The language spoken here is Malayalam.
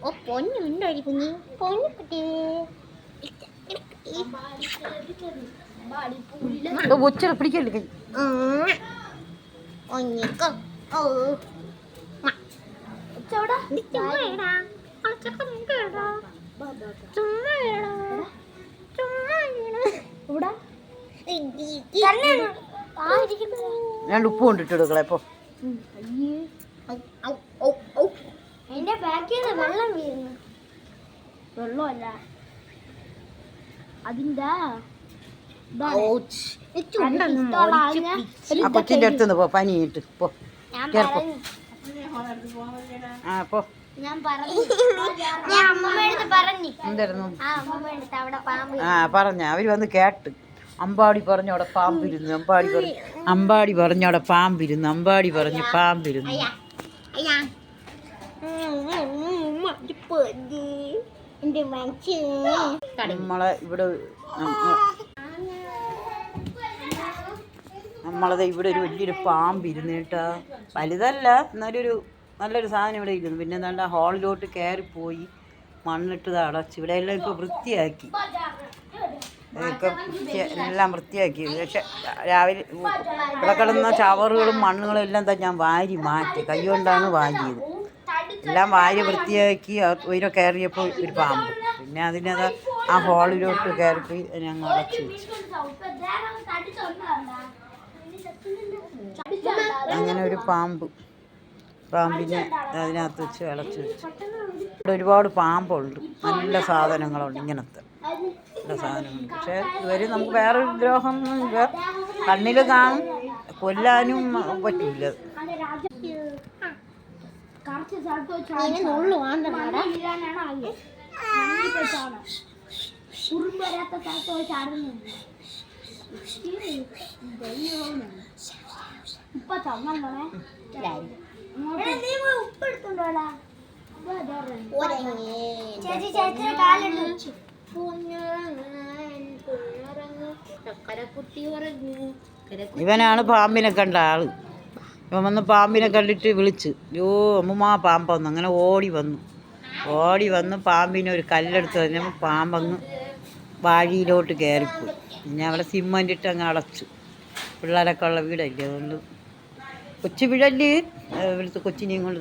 ഓ പൊന്നുണ്ടോ ഒരു കുഞ്ഞി പൊന്നുകുട്ടി ഒച്ച പിടിക്കല്ലേ ഒന്നിക്കോ ഓ ഞാൻ ഉപ്പ് കൊണ്ടിട്ട് എടുക്കളെ ഇപ്പൊ എന്റെ ബാക്കിൽ വെള്ളം വീഴുന്നു. വെള്ളമല്ല അതിന്റെ ആ കൊച്ചിന്റെ അടുത്തുനിന്ന് പോ പനിയിട്ട് പോ പോ പറഞ്ഞ അവര് വന്ന് കേട്ട് അമ്പാടി പറഞ്ഞു അവിടെ പാമ്പിരുന്നു അമ്പാടി പറഞ്ഞു അവിടെ പാമ്പിരുന്നു അമ്പാടി പറഞ്ഞു പാമ്പിരുന്നു. നമ്മളെ ഇവിടെ നമ്മളത് ഇവിടെ ഒരു വലിയൊരു പാമ്പിരുന്നു കേട്ടാ. വലുതല്ല എന്നാലൊരു നല്ലൊരു സാധനം ഇവിടെ ഇരുന്നു. പിന്നെ എന്താ ഹാളിലോട്ട് കയറിപ്പോയി മണ്ണിട്ട് അടച്ചു. ഇവിടെ എല്ലാം ഇപ്പോൾ വൃത്തിയാക്കി എല്ലാം വൃത്തിയാക്കി. പക്ഷെ രാവിലെ ഇവിടെ കിടന്ന ചവറുകളും മണ്ണുകളും എല്ലാം തന്നെ ഞാൻ വാരി മാറ്റി, കൈ കൊണ്ടാണ് വാരിയത്. എല്ലാം വാരി വൃത്തിയാക്കി ഉയരെ കയറിയപ്പോൾ ഒരു പാമ്പ്. പിന്നെ അതിനത് ആ ഹാളിലോട്ട് കയറിപ്പോയി ഞങ്ങൾ അടച്ചു വെച്ചു. അങ്ങനെ ഒരു പാമ്പിനെ അതിനകത്ത് വെച്ച് അടച്ചു വെച്ചു. ഇവിടെ ഒരുപാട് പാമ്പുണ്ട്, നല്ല സാധനങ്ങളുണ്ട്, ഇങ്ങനത്തെ നല്ല സാധനങ്ങളുണ്ട്. പക്ഷേ ഇവർ നമുക്ക് വേറൊരു ദ്രോഹം കണ്ണിൽ കാണും, കൊല്ലാനും പറ്റില്ല. ഇവനാണ് പാമ്പിനെ കണ്ട ആള്. ഇവൻ വന്ന് പാമ്പിനെ കണ്ടിട്ട് വിളിച്ച്, യോ അമ്മുമ്മ പാമ്പൊന്ന്. അങ്ങനെ ഓടി വന്ന് പാമ്പിനെ ഒരു കല്ലെടുത്ത് കഴിഞ്ഞപ്പോൾ പാമ്പങ്ങ് വാഴിയിലോട്ട് കയറിപ്പോയി. പിന്നെ അവിടെ സിമ്മൻ്റ് ഇട്ട് അങ്ങ് അടച്ചു. പിള്ളേരൊക്കെ ഉള്ള വീടല്ലേ, അതുകൊണ്ട് കൊച്ചു വീടല്ലേ, ഇവിടുത്തെ കൊച്ചിനെയും കൊണ്ട്